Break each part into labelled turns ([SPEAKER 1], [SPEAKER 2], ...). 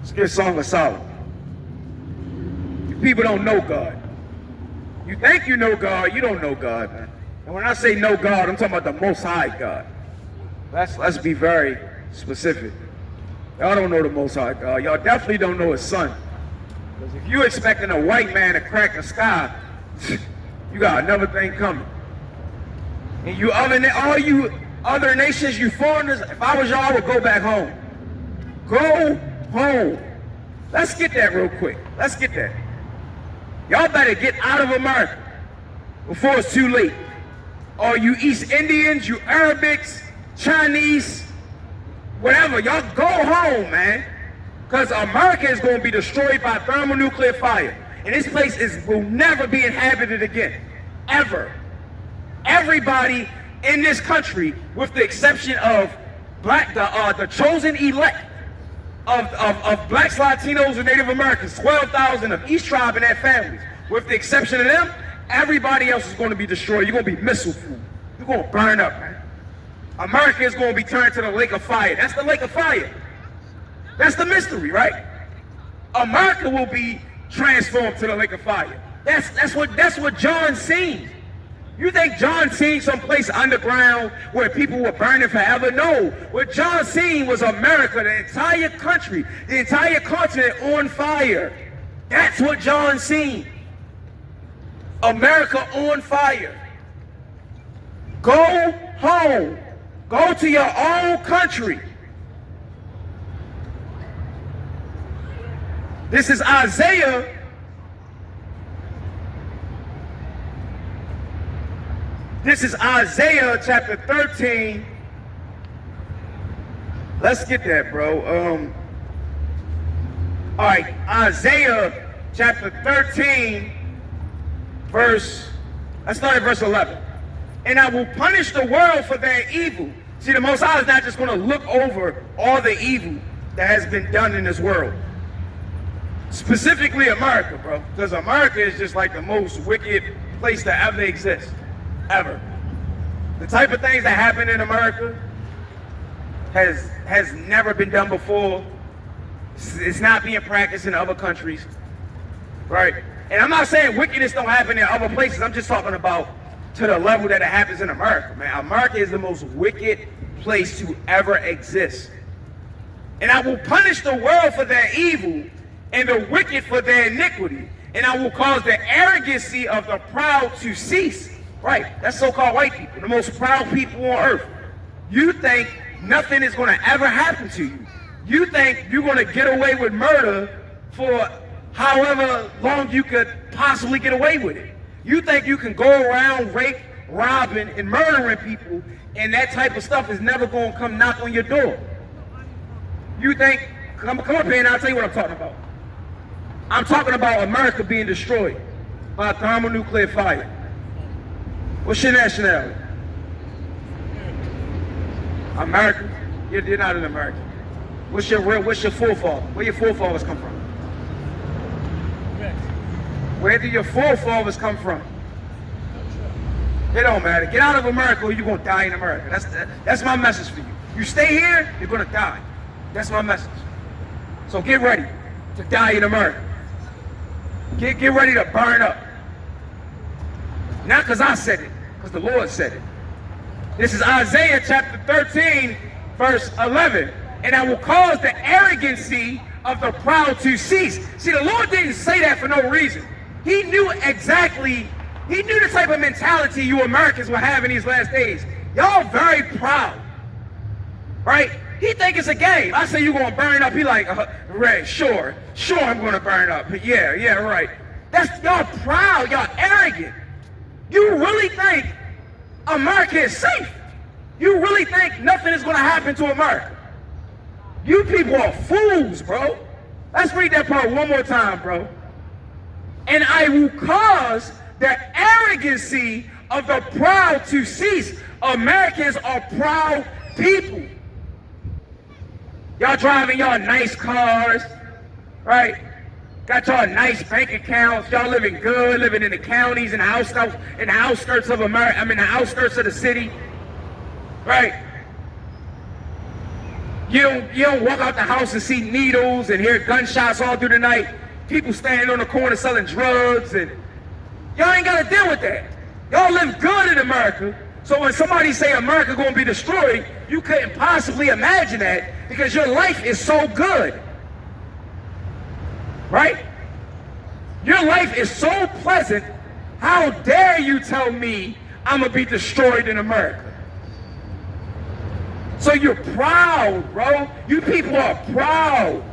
[SPEAKER 1] Let's get Song of Solomon. You people don't know God. You think you know God, you don't know God, man. And when I say know God, I'm talking about the Most High God. Let's be very specific. Y'all don't know the Most High God. Y'all definitely don't know His Son. Because if you're expecting a white man to crack the sky, you got another thing coming. And all you other nations, you foreigners, if I was y'all, I would go back home. Go home. Let's get that real quick. Let's get that. Y'all better get out of America before it's too late. All you East Indians, you Arabics, Chinese, whatever, y'all go home, man. Because America is going to be destroyed by thermonuclear fire. And this place will never be inhabited again. Ever. Everybody in this country, with the exception of the chosen elect of blacks, Latinos, and Native Americans, 12,000 of each tribe and their families, with the exception of them, everybody else is going to be destroyed. You're going to be missile food. You're going to burn up, man. America is going to be turned to the lake of fire. That's the lake of fire. That's the mystery, right? America will be transformed to the lake of fire. That's what John seen. You think John seen someplace underground where people were burning forever? No. What John seen was America, the entire country, the entire continent on fire. That's what John seen. America on fire. Go home. Go to your own country. This is Isaiah. This is Isaiah chapter 13. Let's get that, bro. All right, Isaiah chapter 13, let's start at verse 11. And I will punish the world for their evil. See, the Most High is not just going to look over all the evil that has been done in this world. Specifically America, bro. Because America is just like the most wicked place to ever exist. Ever. The type of things that happen in America has never been done before. It's not being practiced in other countries. Right? And I'm not saying wickedness don't happen in other places. I'm just talking about to the level that it happens in America, man. America is the most wicked place to ever exist. And I will punish the world for their evil and the wicked for their iniquity. And I will cause the arrogancy of the proud to cease. Right, that's so-called white people, the most proud people on earth. You think nothing is going to ever happen to you. You think you're going to get away with murder for however long you could possibly get away with it. You think you can go around rape, robbing, and murdering people, and that type of stuff is never going to come knock on your door. You think, come up here and I'll tell you what I'm talking about. I'm talking about America being destroyed by thermonuclear fire. What's your nationality? American? You're not an American. What's your forefather? Where your forefathers come from? Where do your forefathers come from? It don't matter. Get out of America or you're going to die in America. That's my message for you. You stay here, you're going to die. That's my message. So get ready to die in America. Get ready to burn up. Not because I said it, because the Lord said it. This is Isaiah chapter 13, verse 11. And I will cause the arrogancy of the proud to cease. See, the Lord didn't say that for no reason. He knew the type of mentality you Americans will have in these last days. Y'all very proud, right? He think it's a game. I say you're going to burn up. He like, Ray, sure I'm going to burn up. Yeah, right. That's y'all proud, y'all arrogant. You really think America is safe? You really think nothing is going to happen to America? You people are fools, bro. Let's read that part one more time, bro. And I will cause the arrogancy of the proud to cease. Americans are proud people. Y'all driving y'all nice cars, right? Got y'all nice bank accounts. Y'all living good, living in the counties and the outskirts of America. I mean, the outskirts of the city, right? You don't walk out the house and see needles and hear gunshots all through the night. People standing on the corner selling drugs, and y'all ain't got to deal with that. Y'all live good in America. So when somebody say America gonna be destroyed, you couldn't possibly imagine that because your life is so good. Right? Your life is so pleasant. How dare you tell me I'm gonna be destroyed in America? So you're proud, bro. You people are proud.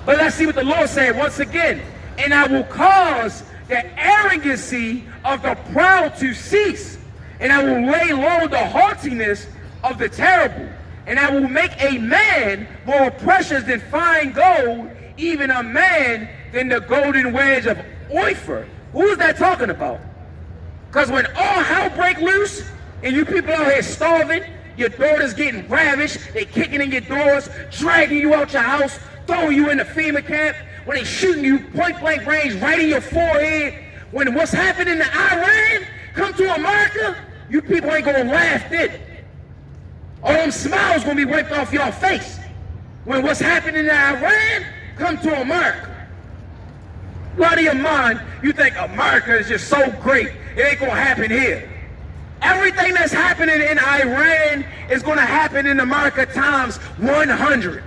[SPEAKER 1] But let's see what the Lord said once again. And I will cause the arrogancy of the proud to cease. And I will lay low the haughtiness of the terrible. And I will make a man more precious than fine gold, even a man than the golden wedge of Ophir. Who is that talking about? Because when all hell break loose, and you people out here starving, your daughter's getting ravished, they kicking in your doors, dragging you out your house, throwing you in the FEMA camp, when they shooting you point blank range right in your forehead, when what's happening in Iran come to America, you people ain't gonna laugh then. All them smiles gonna be wiped off your face. When what's happening in Iran come to America. Out of your mind, you think America is just so great, it ain't gonna happen here. Everything that's happening in Iran is gonna happen in America times 100.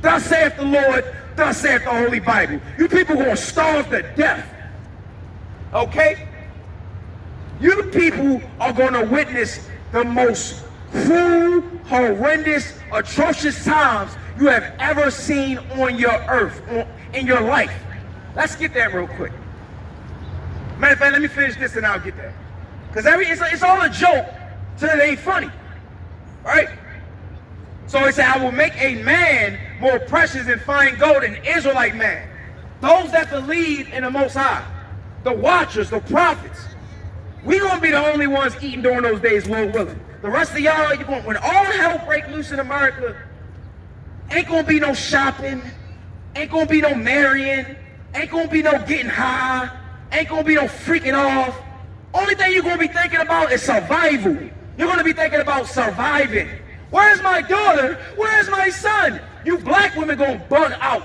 [SPEAKER 1] Thus saith the Lord, thus saith the Holy Bible. You people gonna starve to death. Okay? You people are gonna witness the most cruel, horrendous, atrocious times you have ever seen on your earth, in your life. Let's get that real quick. Matter of fact, let me finish this and I'll get that. Because it's all a joke till it ain't funny. Right? So it said, I will make a man more precious than fine gold, an Israelite man. Those that believe in the Most High, the watchers, the prophets. We gonna be the only ones eating during those days, Lord willing. The rest of y'all, when all hell break loose in America, ain't gonna be no shopping, ain't gonna be no marrying, ain't gonna be no getting high, ain't gonna be no freaking off. Only thing you're gonna be thinking about is survival. You're gonna be thinking about surviving. Where's my daughter? Where's my son? You black women gonna bug out.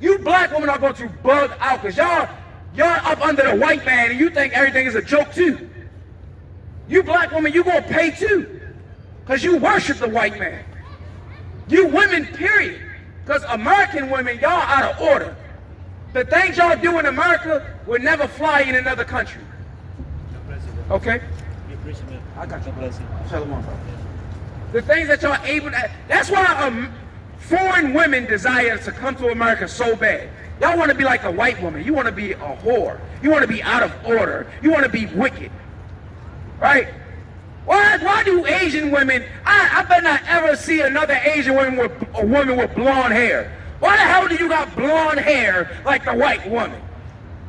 [SPEAKER 1] You black women are going to bug out because y'all up under the white man and you think everything is a joke too. You black women, you gonna pay too because you worship the white man. You women, period. Because American women, y'all out of order. The things y'all do in America would never fly in another country. Okay? I got you. The things that y'all able to, that's why foreign women desire to come to America so bad. Y'all want to be like a white woman. You want to be a whore. You want to be out of order. You want to be wicked. Right? Why do Asian women, I bet not ever see another Asian woman with blonde hair. Why the hell do you got blonde hair like the white woman?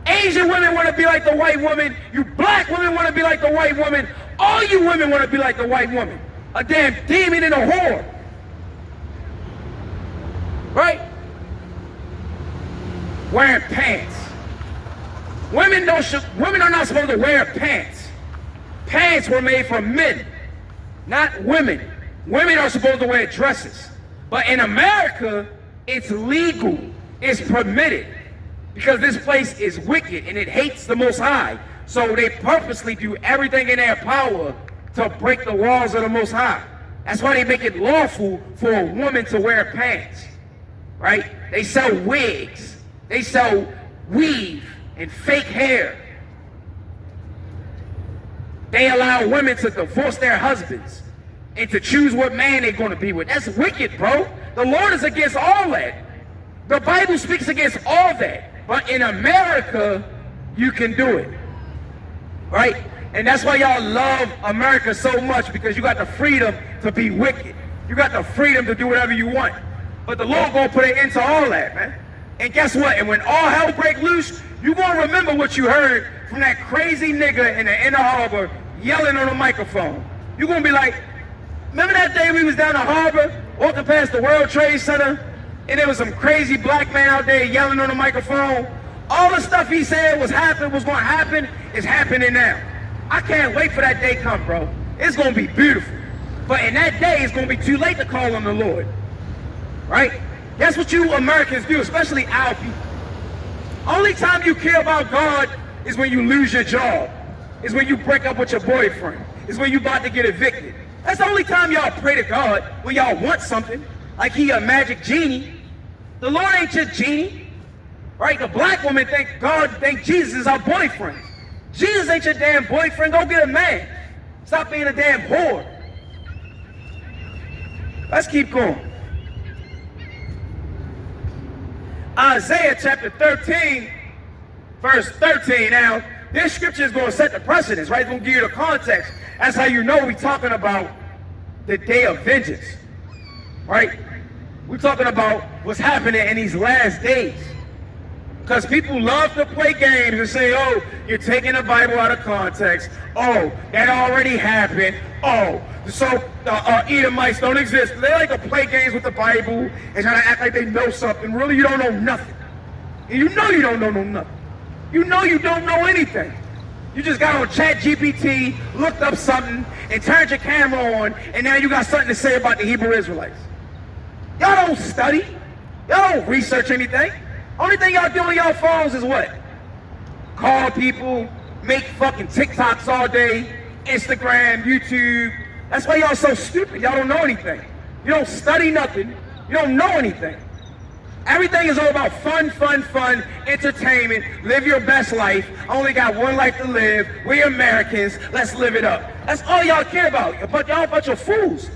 [SPEAKER 1] Asian women want to be like the white woman. You black women want to be like the white woman. All you women want to be like the white woman. A damn demon and a whore. Right? Wearing pants. Women are not supposed to wear pants. Pants were made for men, not women. Women are supposed to wear dresses. But in America, it's legal. It's permitted. Because this place is wicked and it hates the Most High. So they purposely do everything in their power to break the laws of the Most High. That's why they make it lawful for a woman to wear pants. Right? They sell wigs. They sell weave and fake hair. They allow women to divorce their husbands and to choose what man they're going to be with. That's wicked, bro. The Lord is against all that. The Bible speaks against all that. But in America, you can do it. Right? And that's why y'all love America so much, because you got the freedom to be wicked. You got the freedom to do whatever you want. But the Lord gonna put an end to all that, man. And guess what? And when all hell break loose, you gonna remember what you heard from that crazy nigga in the inner harbor yelling on the microphone. You gonna be like, remember that day we was down the harbor, walking past the World Trade Center, and there was some crazy black man out there yelling on the microphone? All the stuff he said was gonna happen, is happening now. I can't wait for that day come, bro. It's gonna be beautiful. But in that day, it's going to be too late to call on the Lord. Right? That's what you Americans do, especially our people. Only time you care about God is when you lose your job. Is when you break up with your boyfriend. Is when you're about to get evicted. That's the only time y'all pray to God, when y'all want something. Like he a magic genie. The Lord ain't your genie. Right? The black woman think Jesus is our boyfriend. Jesus ain't your damn boyfriend. Go get a man. Stop being a damn whore. Let's keep going. Isaiah chapter 13, verse 13. Now, this scripture is going to set the precedence, right? It's going to give you the context. That's how you know we're talking about the day of vengeance, right? We're talking about what's happening in these last days. Because people love to play games and say, oh, you're taking the Bible out of context. Oh, that already happened. Oh, so Edomites don't exist. They like to play games with the Bible and try to act like they know something. Really, you don't know nothing. And you know you don't know nothing. You know you don't know anything. You just got on ChatGPT, looked up something, and turned your camera on, and now you got something to say about the Hebrew Israelites. Y'all don't study. Y'all don't research anything. Only thing y'all do on y'all phones is what? Call people, make fucking TikToks all day, Instagram, YouTube. That's why y'all so stupid. Y'all don't know anything. You don't study nothing. You don't know anything. Everything is all about fun, entertainment, live your best life. I only got one life to live. We're Americans. Let's live it up. That's all y'all care about. But y'all a bunch of fools.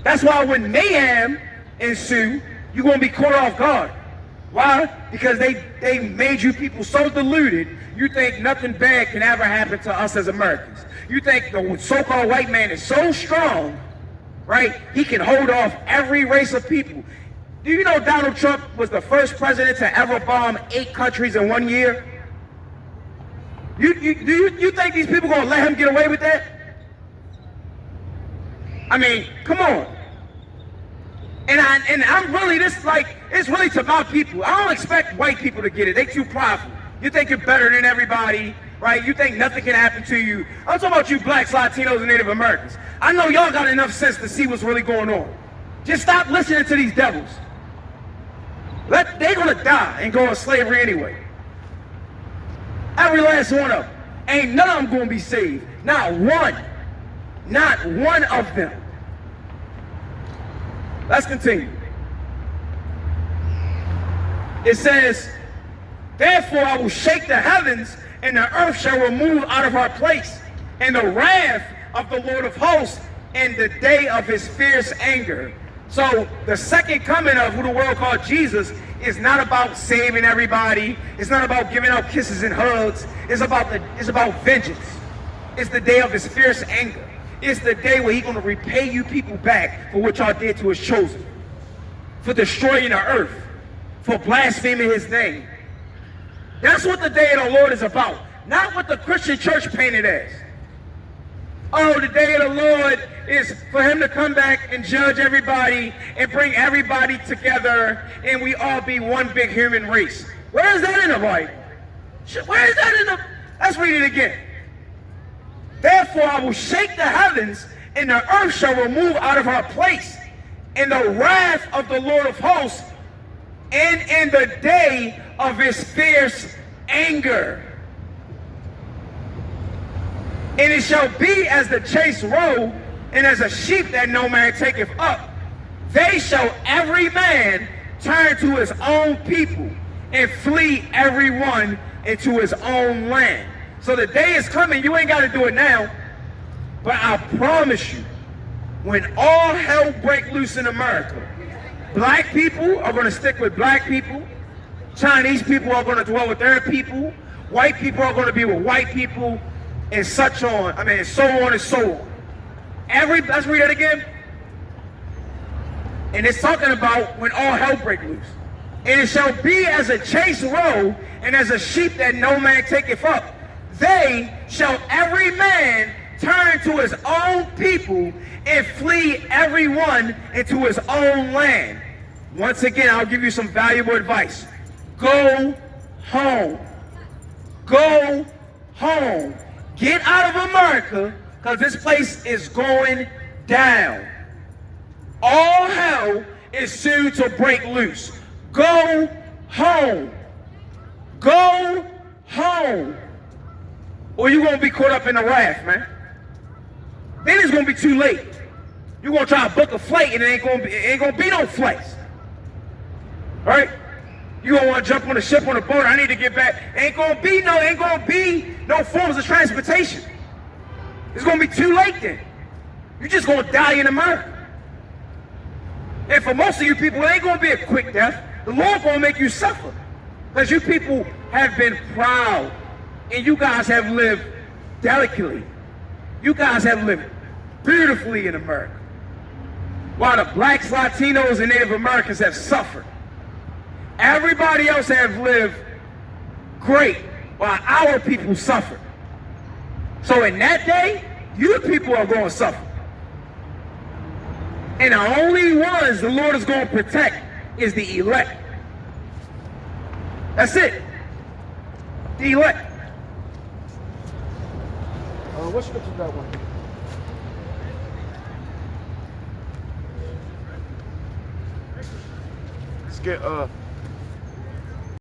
[SPEAKER 1] That's why when mayhem ensue, you're going to be caught off guard. Why? Because they made you people so deluded, you think nothing bad can ever happen to us as Americans. You think the so-called white man is so strong, right? He can hold off every race of people. Do you know Donald Trump was the first president to ever bomb 8 countries in 1 year? You think these people gonna let him get away with that? I mean, come on. And I'm really it's really to my people. I don't expect white people to get it. They too prideful. You think you're better than everybody, right? You think nothing can happen to you. I'm talking about you blacks, Latinos, and Native Americans. I know y'all got enough sense to see what's really going on. Just stop listening to these devils. They're gonna die and go in slavery anyway. Every last one of them. Ain't none of them gonna be saved. Not one. Not one of them. Let's continue. It says, therefore I will shake the heavens, and the earth shall remove out of her place, and the wrath of the Lord of hosts in the day of his fierce anger. So the second coming of who the world called Jesus is not about saving everybody. It's not about giving out kisses and hugs. It's about vengeance. It's the day of his fierce anger. It's the day where he's going to repay you people back for what y'all did to his chosen, for destroying the earth, for blaspheming his name. That's what the day of the Lord is about, not what the Christian church painted as. Oh, the day of the Lord is for him to come back and judge everybody and bring everybody together and we all be one big human race. Where is that in the Bible? Where is that in the... Let's read it again. Therefore I will shake the heavens, and the earth shall remove out of her place, and the wrath of the Lord of hosts, and in the day of his fierce anger. And it shall be as the chase roe, and as a sheep that no man taketh up. They shall every man turn to his own people, and flee every one into his own land. So the day is coming, you ain't got to do it now, but I promise you, when all hell break loose in America, black people are going to stick with black people, Chinese people are going to dwell with their people, white people are going to be with white people, and such on, so on and so on. Let's read it again. And it's talking about when all hell break loose. And it shall be as a chase roe, and as a sheep that no man taketh up. They shall every man turn to his own people, and flee every one into his own land. Once again, I'll give you some valuable advice. Go home. Go home. Get out of America, because this place is going down. All hell is soon to break loose. Go home. Go home. Or you're going to be caught up in the wrath, man. Then it's going to be too late. You're going to try to book a flight and it ain't going to be no flights. All right? You're going to want to jump on a ship, on a boat. I need to get back. Ain't going to be no forms of transportation. It's going to be too late then. You're just going to die in America. And for most of you people, it ain't going to be a quick death. The Lord going to make you suffer. Because you people have been proud. And you guys have lived delicately. You guys have lived beautifully in America. While the blacks, Latinos, and Native Americans have suffered. Everybody else have lived great while our people suffered. So in that day, you people are going to suffer. And the only ones the Lord is going to protect is the elect. That's it. The elect.
[SPEAKER 2] What scripture that one? Let's get